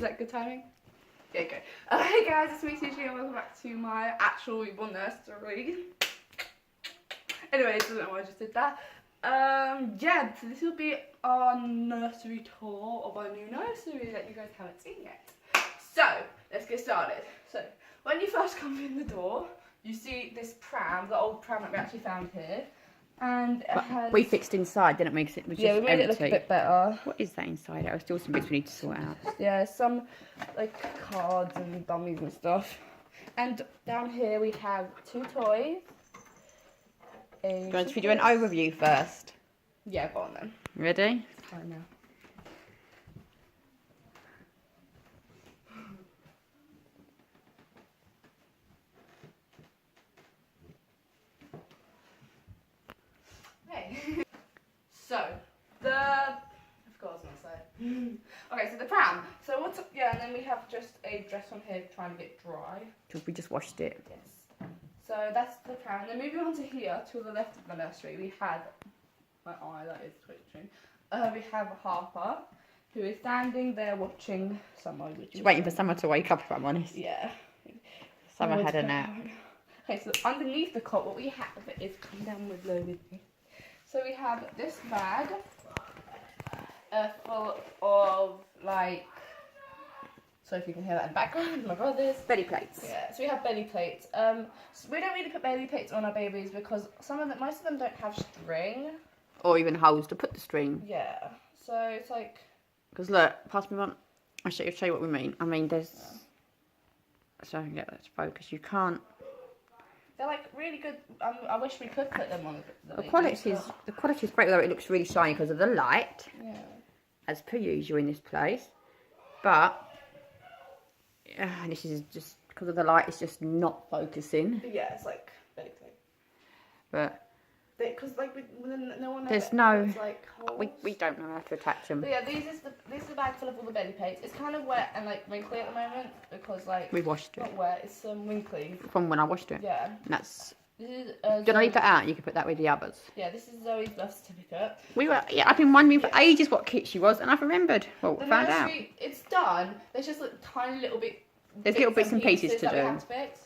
Was that good timing? Yeah, okay. Hey guys, it's me, Sushi, and welcome back to my actual reborn nursery. Anyway, doesn't know why I just did that. Yeah, so this will be our nursery tour of our new nursery that you guys haven't seen yet. So, let's get started. So, when you first come in the door, you see this pram, the old pram that we actually found here. And it has... We fixed inside, didn't we? 'Cause it was just we made empty. it look a bit better. What is that inside? There are still some bits we need to sort out. Yeah, some like cards and dummies and stuff. And down here we have 2 toys. Should we do an overview first? Yeah, go on then. Ready? Fine now. Hey. So, I forgot what I was going to say. Okay, so the pram. So and then we have just a dress on here trying to get dry. Because we just washed it. Yes. So that's the pram. Then moving on to here, to the left of the nursery, we had, my eye that is twitching. We have Harper, who is standing there watching Summer. She's waiting for Summer to wake up, if I'm honest. Yeah. Summer had a nap. Okay, so underneath the cot, what we have is, come down with low with me. So we have this bag full of, like, so if you can hear that in the background, my brother's. Belly plates. Yeah, so we have belly plates. So we don't really put belly plates on our babies because most of them don't have string. Or even holes to put the string. Yeah, so it's like... Because look, pass me one. I'll show you what we mean. I mean, there's... So I can get that to focus. You can't... They're like really good. I wish we could put them on The quality is great, though it looks really shiny because of the light. Yeah. As per usual in this place. But... this is just... Because of the light, it's just not focusing. Yeah, it's like belly plate. But... Because like no one. There's no. Like we don't know how to attach them. But yeah, this is the bag full of all the belly plates. It's kind of wet and like wrinkly at the moment because like we washed it. Not wet. It's wrinkly. From when I washed it. Yeah. And that's. This is. Do I leave that out? You can put that with the others. Yeah, this is Zoe's birth certificate. I've been wondering for ages what kit she was, and I've remembered. Well, found out. It's done. There's just like tiny little bit. There's little bits and pieces to that do. We have to fix.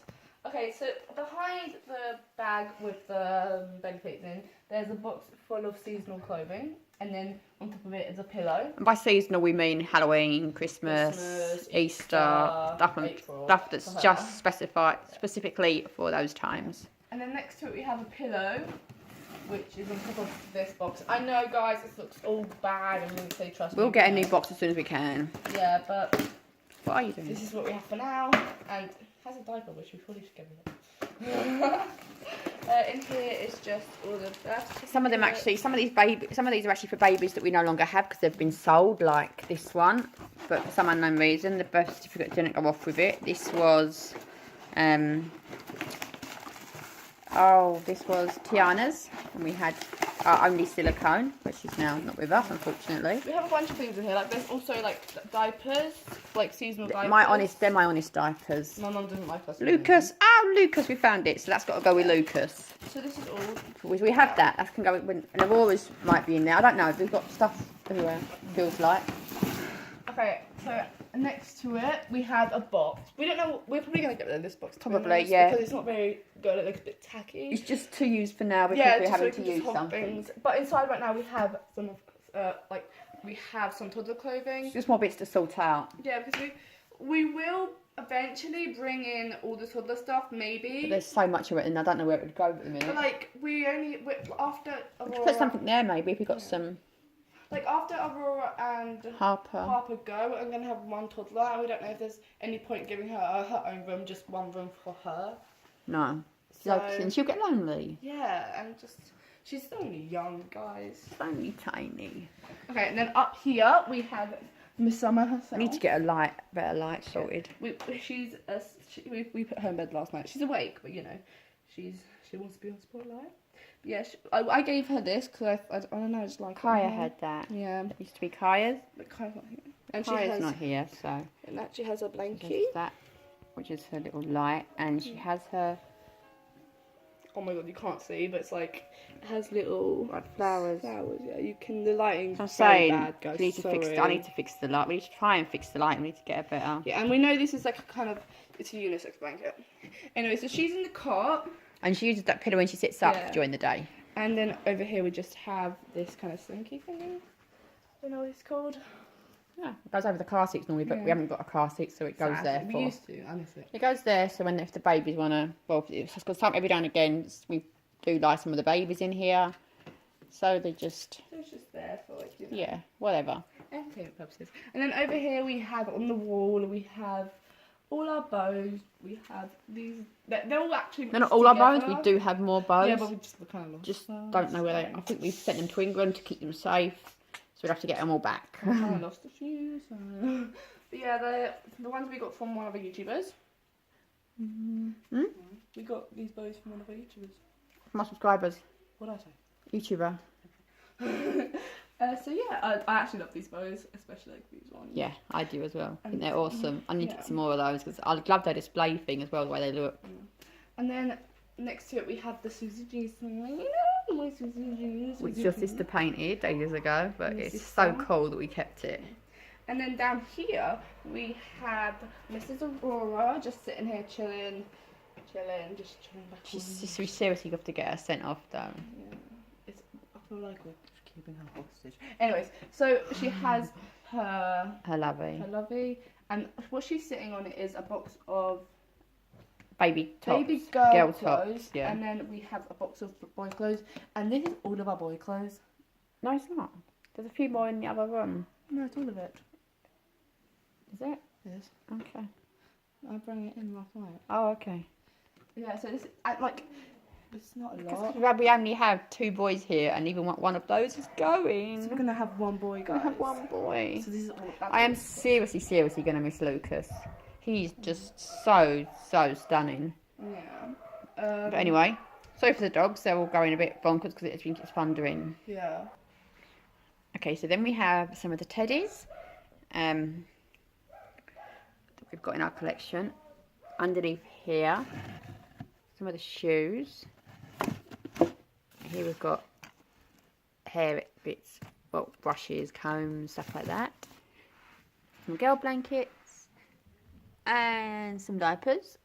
Okay, so behind the bag with the belly plates in, there's a box full of seasonal clothing, and then on top of it is a pillow. And by seasonal we mean Halloween, Christmas, Easter, stuff that's just specifically for those times. And then next to it we have a pillow, which is on top of this box. I know, guys, this looks all bad and wrinkly, trust me. We'll get a new box as soon as we can. Yeah, but what are you doing? This is what we have for now, and it has a diaper, which we probably should get rid of. In here is just all the birth. Some of them actually, some of these are actually for babies that we no longer have because they've been sold, like this one. But for some unknown reason, the birth certificate didn't go off with it. This was, this was Tiana's, and we had our only silicone, which is now not with us, unfortunately. We have a bunch of things in here. Like there's also like diapers, like seasonal diapers. They're my honest diapers. My mum doesn't like us. Lucas, Lucas, we found it, so that's got to go with Lucas. So this is all. We have that. That can go with, and Aurora's might be in there. I don't know. We've got stuff everywhere. Feels like. Okay, so next to it we have a box. We don't know. We're probably gonna get rid of this box. Probably, yeah. Because it's not very good. It looks a bit tacky. It's just to use for now because we're having to use something. Things. But inside right now we have some we have some toddler clothing. Just more bits to sort out. Yeah, because we will eventually bring in all the toddler stuff, maybe. But there's so much of it, and I don't know where it would go at the minute. But like after Aurora, we could put something there maybe if we got some. Like after Aurora and Harper go, I'm gonna have one toddler, and we don't know if there's any point giving her her own room, just one room for her. No, so she'll get lonely. Yeah, and she's only young, guys. She's only tiny. Okay, and then up here we have Miss Summer herself. I need to get a better light sorted. We put her in bed last night. She's awake, but you know, she wants to be on spotlight. Yeah, I gave her this because I don't know, I just like Kaya had that. Yeah. That used to be Kaya's. But Kaya's not here. And Kaya's not here, so. And that she has a blankie. That, which is her little light, and she has her oh my god, you can't see, but it's like, it has little Like flowers. Flowers, yeah. You can, the lighting's I'm very saying, bad, guys. we need to fix I need to fix the light. We need to try and fix the light. We need to get a better. Yeah, and we know this is like a kind of, it's a unisex blanket. Anyway, so she's in the cot. And she uses that pillow when she sits up Yeah. during the day. And then over here we just have this kind of slinky thing. I don't know what it's called. Yeah, it goes over the car seats normally, but we haven't got a car seat, so it goes there. We used to, honestly. It goes there, so if the babies want to, well, it's because every now and again we do lie some of the babies in here, so they just. It's just there for like, you know. Yeah, whatever. Entertainment purposes. And then over here we have on the wall, we have all our bows. We have these. They're all actually. They're not all our bows. We do have more bows. Yeah, but we just kind of lost. Just don't know where they. I think we've sent them to England to keep them safe, so we'd have to get them all back. I kind of lost a few. So. But yeah, the ones we got from one of our YouTubers. Mm-hmm. We got these bows from one of our YouTubers. My subscribers. What did I say? YouTuber. So yeah, I actually love these bows, especially like these ones. Yeah, I do as well. I think they're And- awesome. I need to yeah. get some more of those because I love their display thing as well, the way they look. And then next to it we have the Susie G thing. You know, my Susie G. Which your sister painted ages ago, but My it's sister. so cool that we kept it. And then down here we have Mrs. Aurora just sitting here chilling, just chilling back. We seriously have to get her sent off though. Yeah. I feel like we're keeping her hostage. Anyways, so she has her lovey, and what she's sitting on is a box of Baby tops. baby girl tops, clothes, yeah. and then we have a box of boy clothes, and this is all of our boy clothes. No, it's not. There's a few more in the other room. No, it's all of it. Is it? Yes. Okay. I brought it in last night. Oh, okay. Yeah, so this it's not a lot. Because we only have 2 boys here, and even one of those is going. So we're gonna have one boy, guys. We have one boy. So this is all. I am seriously going to miss Lucas. He's just so stunning. Yeah. But anyway, sorry for the dogs. They're all going a bit bonkers because I think it's thundering. Yeah. Okay, so then we have some of the teddies that we've got in our collection. Underneath here, some of the shoes. Here we've got hair bits, well, brushes, combs, stuff like that. Some girl blankets and some diapers.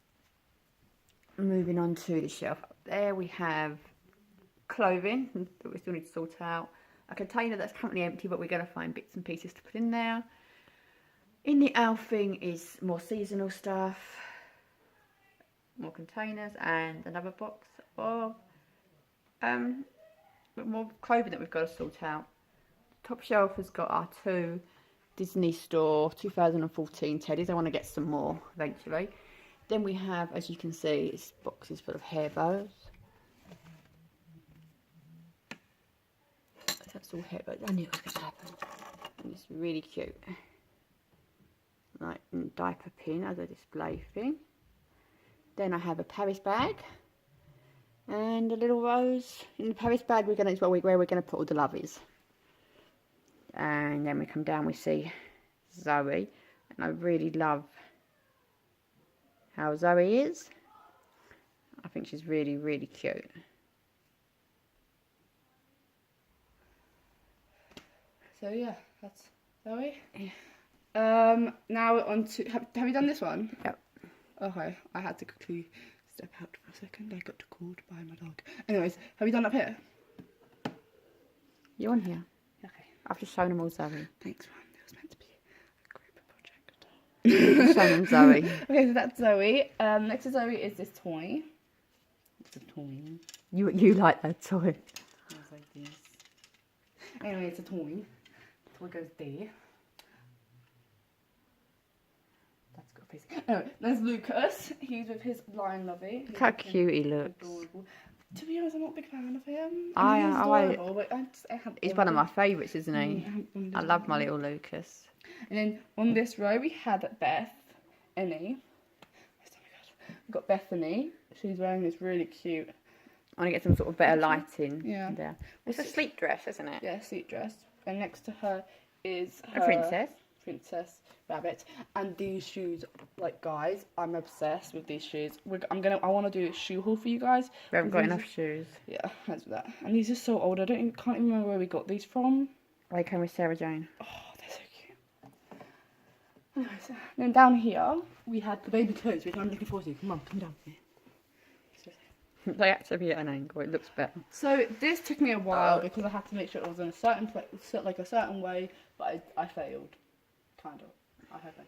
Moving on to the shelf up there, we have clothing that we still need to sort out. A container that's currently empty, but we're going to find bits and pieces to put in there. In the elfing is more seasonal stuff, more containers, and another box of more clothing that we've got to sort out. Top shelf has got our 2 Disney Store 2014 teddies. I want to get some more eventually. Then we have, as you can see, it's boxes full of hair bows. That's all hair bows. I knew it was going to happen. And it's really cute. Like diaper pin as a display thing. Then I have a Paris bag and a little rose. In the Paris bag where we're going to put all the lovies. And then we come down, we see Zoe, and I really love how Zoe is. I think she's really cute. So yeah, that's Zoe. Yeah. Now we're on to. Have you done this one? Yep. Okay, I had to quickly step out for a second. I got called by my dog. Anyways, have you done up here? You're on here. Okay. I've just shown them all Zoe. Thanks, Mum. It was meant to be a group project. Show them Zoe. Okay, so that's Zoe. Next to Zoe is this toy. It's a toy. You like that toy. It's like this. Anyway, it's a toy. The toy goes there. That's got a face. Anyway, there's Lucas. He's with his lion lovey. Look how cute he looks. Adorable. To be honest, I'm not a big fan of him. He's I adorable, but I have He's one of my favourites, isn't he? Mm, I love my little Lucas. And then on this row we had Bethany. We've got Bethany. She's wearing this really cute. I want to get some sort of better lighting. Yeah. There. It's a sleep dress, isn't it? Yeah, sleep dress. And next to her is her A princess. Princess Rabbit. And these shoes, like, guys, I'm obsessed with these shoes. I want to do a shoe haul for you guys. We haven't got enough shoes. Yeah, let's do that. And these are so old. Can't even remember where we got these from. They came with Sarah Jane. Oh, they're so cute. Anyways, then down here we had the baby clothes, which I'm looking forward to. Come on, come down here. They have to be at an angle. It looks better. So this took me a while because I had to make sure it was in a certain place, like a certain way, but I failed, kind of. I hope I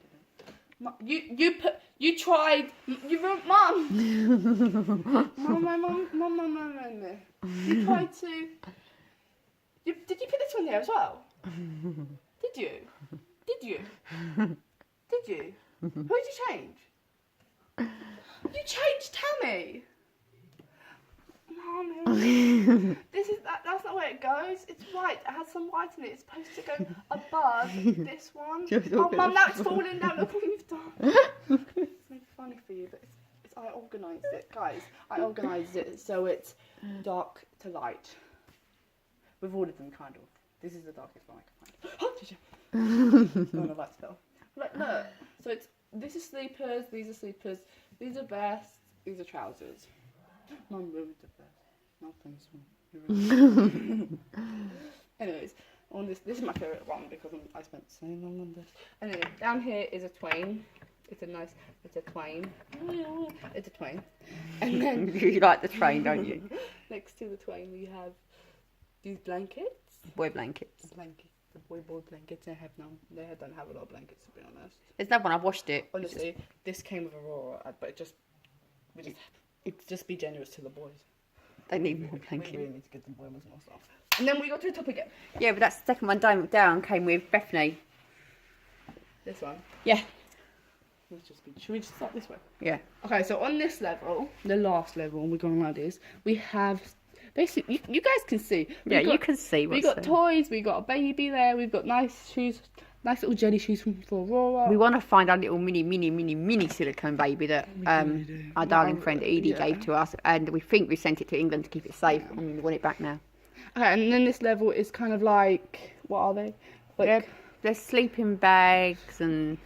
didn't. You tried. You wrote mum. Mum. You tried to. Did you put this one there as well? Did you? Did you? Who did you change? You changed Tammy. Mommy. That's not where it goes. It's white. It has some white in it. It's supposed to go above this one. Oh, Mum, now it's falling down. Look what you've done. It's so funny for you, but I organised it, guys. I organised it so it's dark to light. With all of them, kind of. This is the darkest one I can find. Oh, no, that's still. Look. So this is sleepers. These are sleepers. These are vests. These are trousers. Mum ruined the vest. No, thanks, Mum. Anyways, on this is my favourite one because I spent so long on this. Anyway, down here is a twain. It's a twain. It's a twain. And then You like the train, don't you? next to the twain we have these blankets. Boy blankets. The boy blankets. They don't have a lot of blankets, to be honest. There's that one. I've washed it. Honestly, this came with Aurora, but it'd just be generous to the boys. They need more We blankets. really need to get the boys more stuff. And then we got to the top again. Yeah, but that second one down came with Bethany. This one. Yeah. Should we just start this way? Yeah. Okay, so on this level, the last level, and we're going around this, we have basically, you guys can see. You can see what's We got there. toys, we got a baby there, we've got nice shoes, nice little jelly shoes for Aurora. We want to find our little mini silicone baby that really do. our darling friend Edie Yeah. gave to us, and we think we sent it to England to keep it safe, and we want it back now. Okay, and then this level is kind of like, what are they? Like Yeah, there's sleeping bags and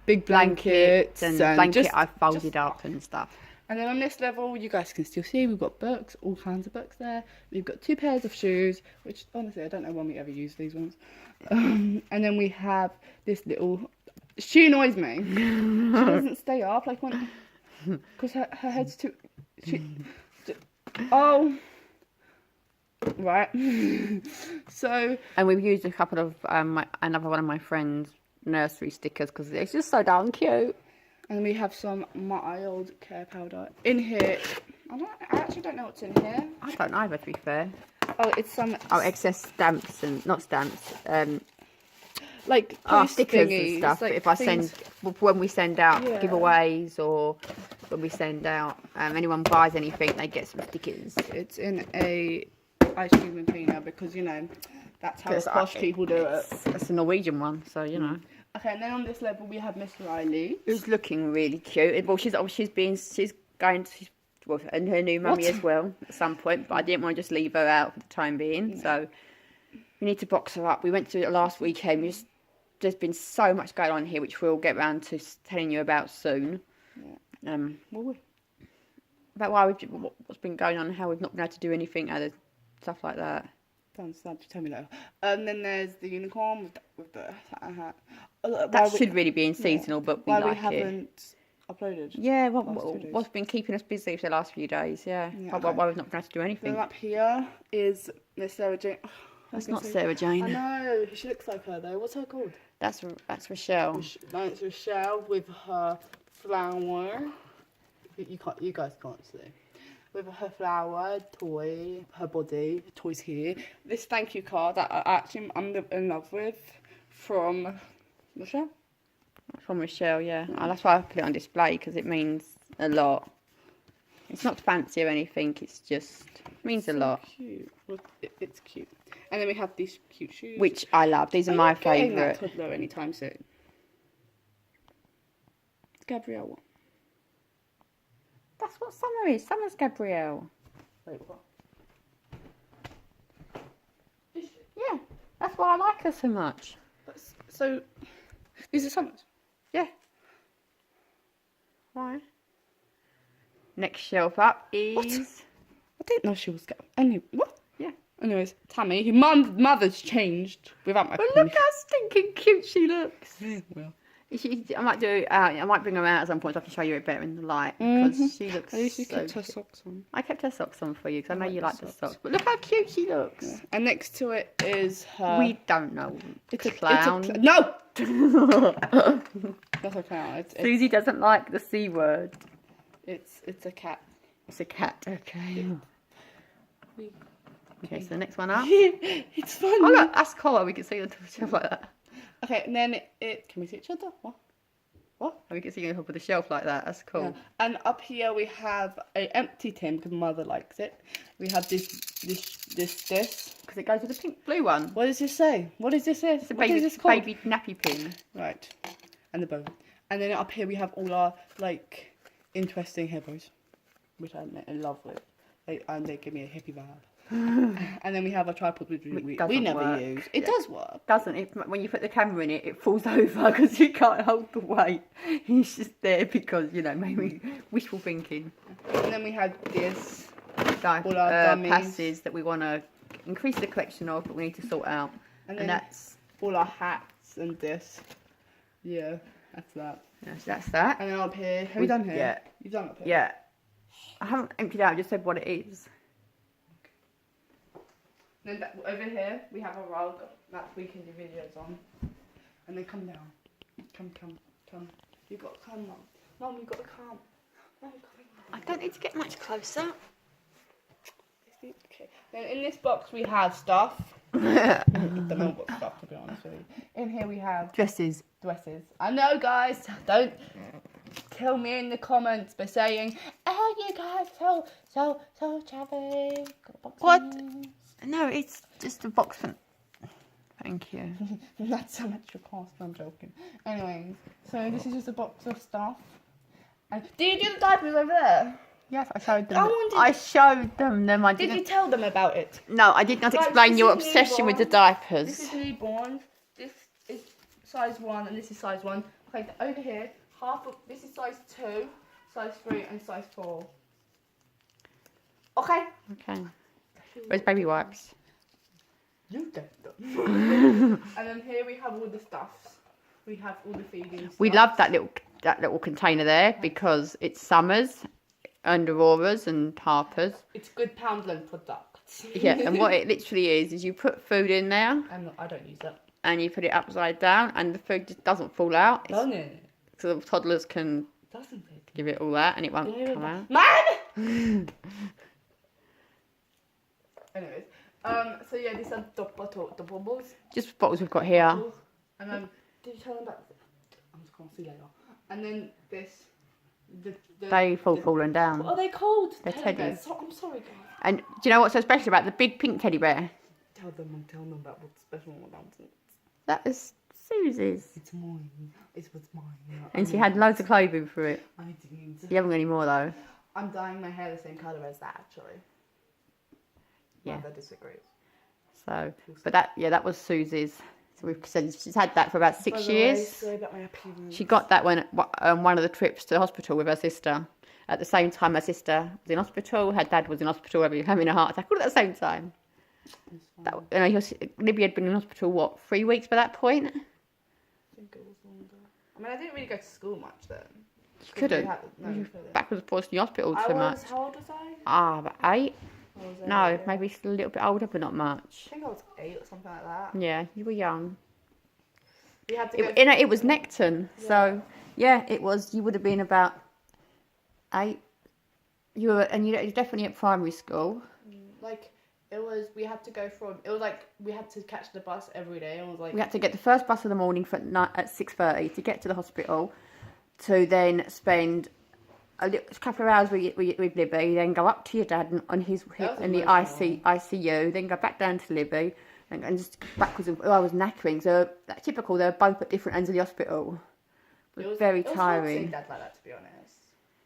big blankets and blanket just- I've folded up and stuff. And then on this level, you guys can still see we've got books, all kinds of books there. We've got 2 pairs of shoes, which honestly I don't know when we ever use these ones. And then we have this little. She annoys me. She doesn't stay up like when, because her head's too. Oh. Right. So. And we've used a couple of another one of my friends' nursery stickers because it's just so darn cute. And we have some mild care powder in here. I actually don't know what's in here. I don't either, to be fair. Oh, it's some. Oh, excess stamps and not stamps. Like Stickers thingies, and stuff. like If I things- when we send out Yeah. giveaways or when we send out anyone buys anything, they get some stickers. It's in a ice cream container because that's how posh people do it. It's a Norwegian one, so you know. Okay, and then on this level we have Miss Riley. Who's looking really cute. Well, she's going to and her new mummy What? as well at some point. But I didn't want to just leave her out for the time being, so we need to box her up. We went to it last weekend. There's been so much going on here, which we'll get round to telling you about soon. Yeah. About what's been going on and how we've not been able to do anything, other stuff like that. Tell me later. And then there's the unicorn with the hat. That should really be in seasonal, but we why like we haven't uploaded. Yeah, last 2 days. what's been keeping us busy for the last few days? Yeah, Yeah, why we've not been able to do anything. Then up here is Miss Sarah Jane. That's not Sarah Jane. I know. She looks like her though. What's her called? That's Rochelle. No, it's Rochelle with her flower. You guys can't see. With her flower, toy, her body, toys here. This thank you card that I'm in love with from Rochelle. From Rochelle, yeah. Oh, that's why I put it on display because it means a lot. It's not fancy or anything. It's just means a lot. Cute. Well, it's cute. And then we have these cute shoes. Which I love. These are my favourite. That toddler anytime soon. It's Gabrielle one. That's what Summer is. Summer's Gabrielle. Wait, what? Yeah, that's why I like her so much. So, These are summers. Yeah. Why? Next shelf up is... What? I didn't know she was going. Anyway, what? Yeah. Anyways, Tammy, your mother's changed without my But permission. look how stinking cute she looks. Well, I might do. I might bring her out at some point so I can show you it better in the light because she looks. at least she so kept her cute. socks on. I kept her socks on for you because I know like you the like the socks. socks. But look how cute she looks. Yeah. And next to it is her. We don't know. It's Clown. No. That's a clown. Susie doesn't like the C word. It's a cat. It's a cat. Okay. We- Okay, so the next one up. It's fun. Oh look, that's cool. We can see the shelf like that. Okay, and then it. Can we see each other? What? And we can see you on top of the shelf like that. That's cool. Yeah. And up here we have a empty tin because mother likes it. We have this. Because it goes with the pink blue one. What does this say? What is this? It's a What is this called? baby nappy pin. Right. And the bow. And then up here we have all our like interesting hippos, which I'm in love with. And they give me a hippie vibe. And then we have a tripod which we never work. use. It does work. Doesn't it? When you put the camera in it, it falls over because you can't hold the weight. It's just there because, you know, maybe wishful thinking. And then we have this. All our dummies. passes that we want to increase the collection of, but we need to sort out. And And then that's all our hats and this. Yeah, that's that. that's that. And then up here. Have you done here? Yeah. You've done up here? Yeah. I haven't emptied out, I just said what it is. Then over here we have a rug that we can do videos on. And then come down. Come. You got to come, Mum. Mum, you got to come. Mum, come. I don't need to get much closer. Okay. Then in this box we have stuff. The mailbox stuff, to be honest with you. In here we have Dresses. dresses. I know, guys. Don't kill me in the comments by saying, "Oh, you guys so chubby." Got boxes. What? No, it's just a box for... Thank you. That's so much your cost. I'm joking. Anyways, so this is just a box of stuff. And do you do the diapers over there? Yes, I showed them. I showed them. I Did didn't... you tell them about it? No, I did not Right, explain this your is obsession with the newborn. diapers. This is newborn. This is size 1 and this is size 1. Okay, over here, half of this is size 2, size 3 and size 4. Okay. Okay. Where's baby wipes? You get them. And then here we have all the stuffs. We have all the feeding stuff. We love that little container there because it's Summers, under Auras and Harper's. It's good Poundland products. Yeah, and what it literally is you put food in there I don't use that. and you put it upside down and the food just doesn't fall out. Doesn't it? So the toddlers can Doesn't it? give it all that and it won't come out. Man! Anyways, so yeah, these are the bubbles. Just bottles we've got here. And then, did you tell them about? I'm just gonna see later. And then this, They falling down. What are they called? They're Teddy teddies. bears. So, I'm sorry, guys. And do you know what's so special about the big pink teddy bear? Tell them about what's special about it. That is Susie's. It's mine. It was mine. And she had loads of clothing for it. I didn't. You haven't got any more though. I'm dyeing my hair the same colour as that, actually. Yeah. Mother disagrees. So, but that was Susie's. So we've said she's had that for about 6 By the way, years. sorry about my appearance. She got that when one of the trips to the hospital with her sister. At the same time, her sister was in hospital. Her dad was in hospital, having a heart attack, all at the same time. Libby had been in hospital, what, 3 weeks by that point? I think it was longer. I mean, I didn't really go to school much then. She couldn't. Backwards and forwards in the hospital too much. How old was I? About 8? I was No, 8, yeah. maybe still a little bit older, but not much. I think I was 8 or something like that. Yeah, you were young. We had to go. It was Necton, so yeah, it was. You would have been about 8. You were definitely at primary school. Like, it was, we had to go from, it was like, we had to catch the bus every day. And it was like, We had to get the first bus of the morning at 6:30 to get to the hospital, to then spend a couple of hours with Libby, then go up to your dad on his in the ICU, then go back down to Libby, and just backwards. I was knackering. So that's typical. They were both at different ends of the hospital. It was very tiring. Hard seeing Dad like that, to be honest.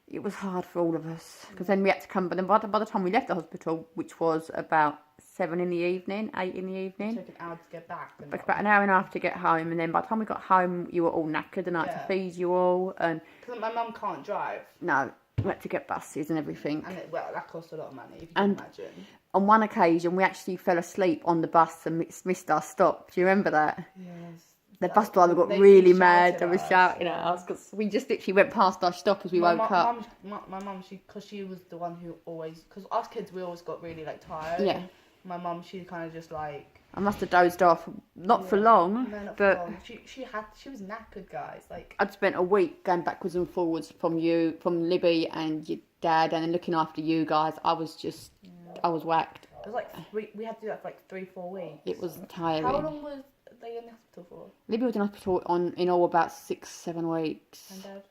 It was hard for all of us because then we had to come. But then by the time we left the hospital, which was about 7 in the evening, 8 in the It evening. took an hour to get back. Like about an hour and a half to get home, and then by the time we got home, you were all knackered, and I had to feed you all. And because my mum can't drive. no, we had to get buses and everything. And that cost a lot of money, if you can imagine. On one occasion, we actually fell asleep on the bus and missed our stop. Do you remember that? Yes. The bus driver got really mad and was shouting at us because we just literally went past our stop as we woke up. My mum, because she was the one who always, because us kids, we always got really like tired. Yeah. My mum, she kind of just like. I must have dozed off, not for long, no, not but for long. She was knackered, guys. Like I'd spent a week going backwards and forwards from Libby and your dad, and then looking after you guys. I was whacked. it was like we had to do that for like 3-4 weeks. It was tiring. How long was they in the hospital for? Libby was in hospital in all about 6-7 weeks. And Dad?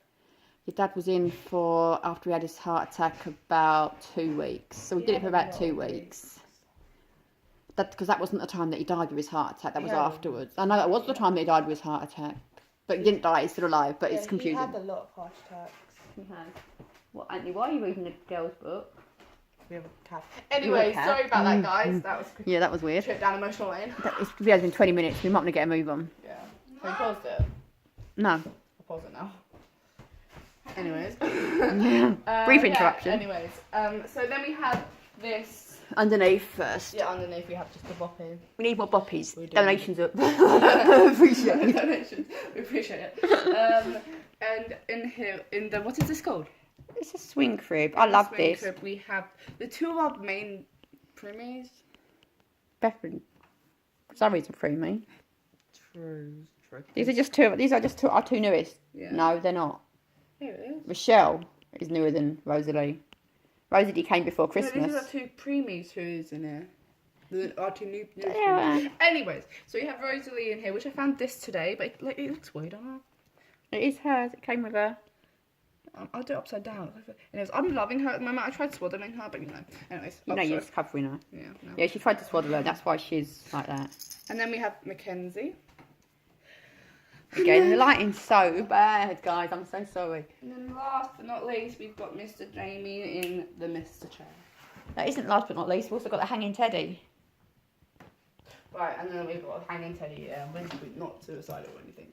Your dad was in for, after he had his heart attack, about 2 weeks. So we did it for about 2 weeks. Because that wasn't the time that he died with his heart attack. That was afterwards. I know that was the time that he died with his heart attack. But he didn't die. He's still alive. But it's confusing. He had a lot of heart attacks. He has. What, Anthony? Why are you reading the girls' book? We have a cat. Anyway, sorry about that, guys. That was yeah, that was weird. Trip down emotional lane. This video has been 20 minutes. We might want to get a move on. Yeah. Have you paused it? No. I'll pause it now. Anyways. Brief interruption. Anyways, so then we have this. Underneath first. Yeah, underneath we have just the boppy. We need more boppies. We do. Donations up. Appreciate it. Donations. We appreciate it. And in here, in the, what is this called? It's a swing crib. I love this. Crib, we have the two of our main preemies. Bethany. Zoe's a preemie. True. These are just our two newest. Yeah. No, they're not. Here it is. Michelle is newer than Rosalie. Rosalie came before Christmas. No, these are two preemies who's in here. Our two new preemies. Anyways, so we have Rosalie in here, which I found this today, but it looks weird on her. It is hers. It came with her. I'll do it upside down. Anyways, I'm loving her at the moment. I tried swaddling her, but Anyways. You know, you're just covering her. Yeah. No. Yeah, she tried to swaddle her. That's why she's like that. And then we have Mackenzie. Again, the lighting's so bad, guys. I'm so sorry. And then last but not least, we've got Mr. Jamie in the Mr. chair. That isn't last but not least. We've also got the hanging teddy. Right, and then we've got a hanging teddy. Yeah, we're not suicidal or anything.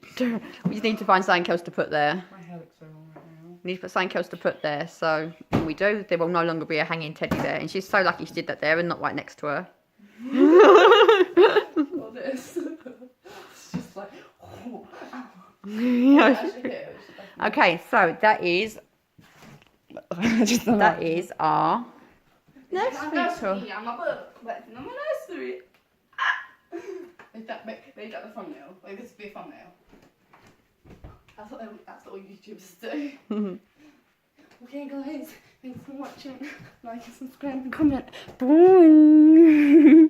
We just need to find something else to put there. My hair looks so wrong right now. We need to put something else to put there. So when we do, there will no longer be a hanging teddy there. And she's so lucky she did that there and not right next to her. All this. It's just like. Oh, okay, so that is our nursery tour. I'm a book, but it's not my nursery. Make that the thumbnail. Like this would be a thumbnail. That's what all YouTubers do. Okay, guys, thanks for watching. Like and subscribe and comment. Boing.